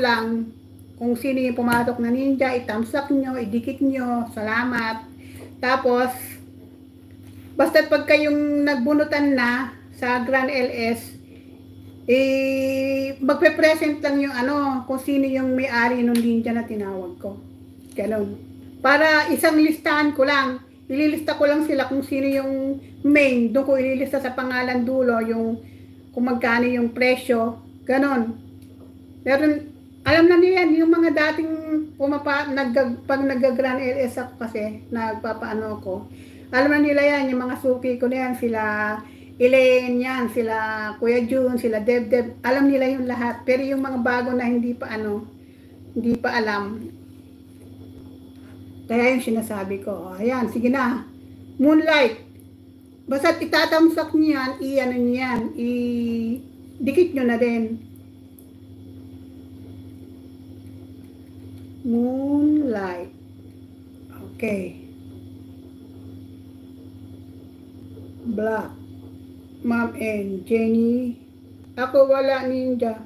lang kung sino yung pumatok na ninja, i-thumbs up nyo, idikit nyo, salamat. Tapos, basta pagka yung nagbunutan na sa Grand LS, magpe-present lang yung kung sino yung may-ari ng ninja na tinawag ko. Ganon. Para isang listahan ko lang, ililista ko lang sila kung sino yung main, doon ko ililista sa pangalan dulo, yung kung magkano yung presyo, ganon. Meron, alam na niya yan, yung mga dating pag nag-Grand LS ako kasi, nagpapaano ko, alam na nila yan, yung mga suki ko na yan, sila Elaine yan, sila Kuya Jun, sila Deb, alam nila yung lahat. Pero yung mga bago na hindi pa alam, kaya yung sinasabi ko, ayan, sige na, Moonlight, basta itatamsak niyan, dikit nyo na din. Moonlight. Okay. Black. Ma'am and Jenny. Ako wala ninja.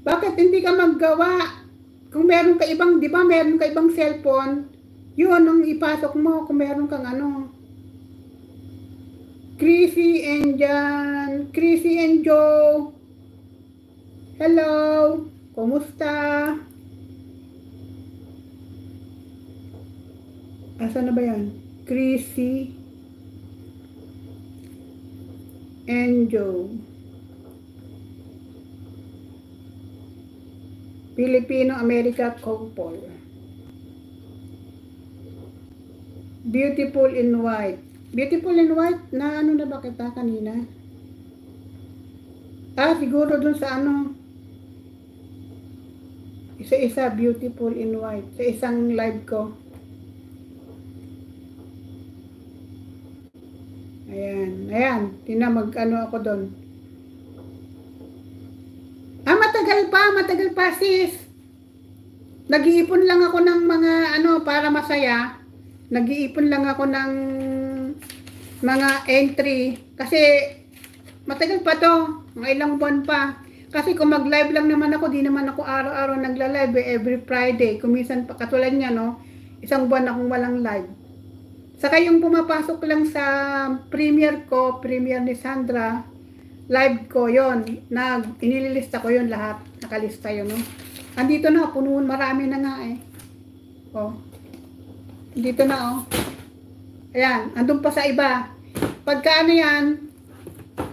Bakit hindi ka maggawa? Kung meron ka ibang, di ba meron ka ibang cellphone, yun ang ipasok mo kung meron kang Chrissy and Jan, Chrissy and Joe. Hello. Kumusta? Asa na ba yan? Chrissy and Joe. Filipino-America couple. Beautiful in white. Beautiful in white na na ba kita kanina? Siguro dun sa isa-isa beautiful in white. Sa isang live ko. Ayan. Tinamag ako doon. Matagal pa sis. Nag-iipon lang ako ng mga para masaya. Nag-iipon lang ako ng mga entry. Kasi matagal pa to. Mga ilang buwan pa. Kasi kung mag-live lang naman ako, di naman ako araw-araw nagla-live every Friday. Kumisan pa katulad niya, isang buwan akong walang live. Saka yung pumapasok lang sa premiere ko, premiere ni Sandra, live ko yon, inililista ko yon lahat, nakalista yun. Andito na, punuan, marami na nga eh. Dito na Ayan, andun pa sa iba. Pagka yan,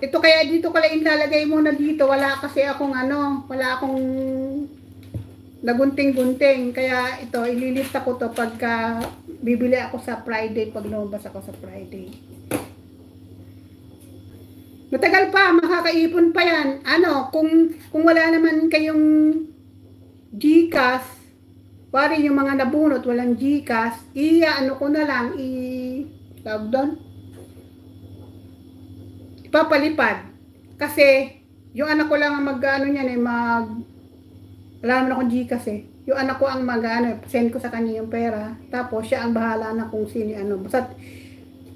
ito kaya dito ko lang ilalagay muna dito, wala kasi akong wala akong nagunting-gunting. Kaya ito, ililista ko to pagka bibili ako sa Friday, pag lumabas ako sa Friday. Matagal pa, makakaipon pa yan. Kung wala naman kayong GCash, pari yung mga nabunot, walang GCash, ko na lang, tawag doon, ipapalipad. Kasi, yung anak ko lang ang wala naman akong GCash eh. Yung anak ko ang send ko sa kanya yung pera. Tapos siya ang bahala na kung sino Basta,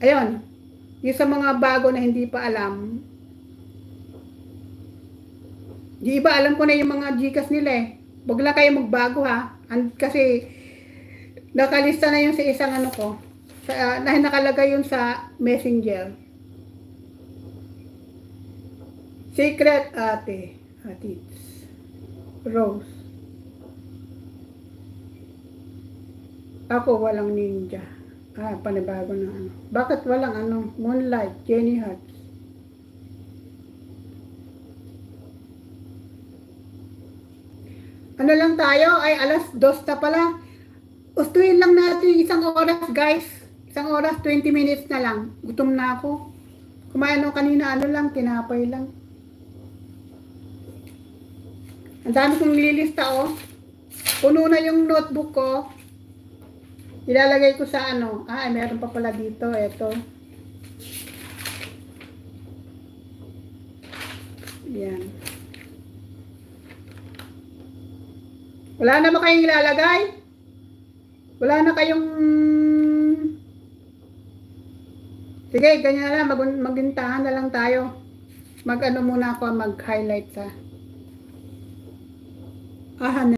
ayun. Yung sa mga bago na hindi pa alam. Di iba, alam ko na yung mga GCash nila eh. Huwag lang kayo magbago ha. Kasi, nakalista na yung sa isang ko. Nakalagay yun sa Messenger. Secret ate. Rose. Ako walang ninja. Panibago na Bakit walang Moonlight, Jenny Hutz. Lang tayo? Ay, alas 2 na pala. Ustuhin lang natin isang oras, guys. Isang oras, 20 minutes na lang. Gutom na ako. Kumain kanina, lang, tinapay lang. Ang dami kong nililista, Puno na yung notebook ko. Ilalagay ko sa meron pa pala dito, eto. Yan. Wala na ba kayong ilalagay? Wala na kayong... Sige, ganyan na lang. Magintahan na lang tayo. Muna ako, mag-highlight sa...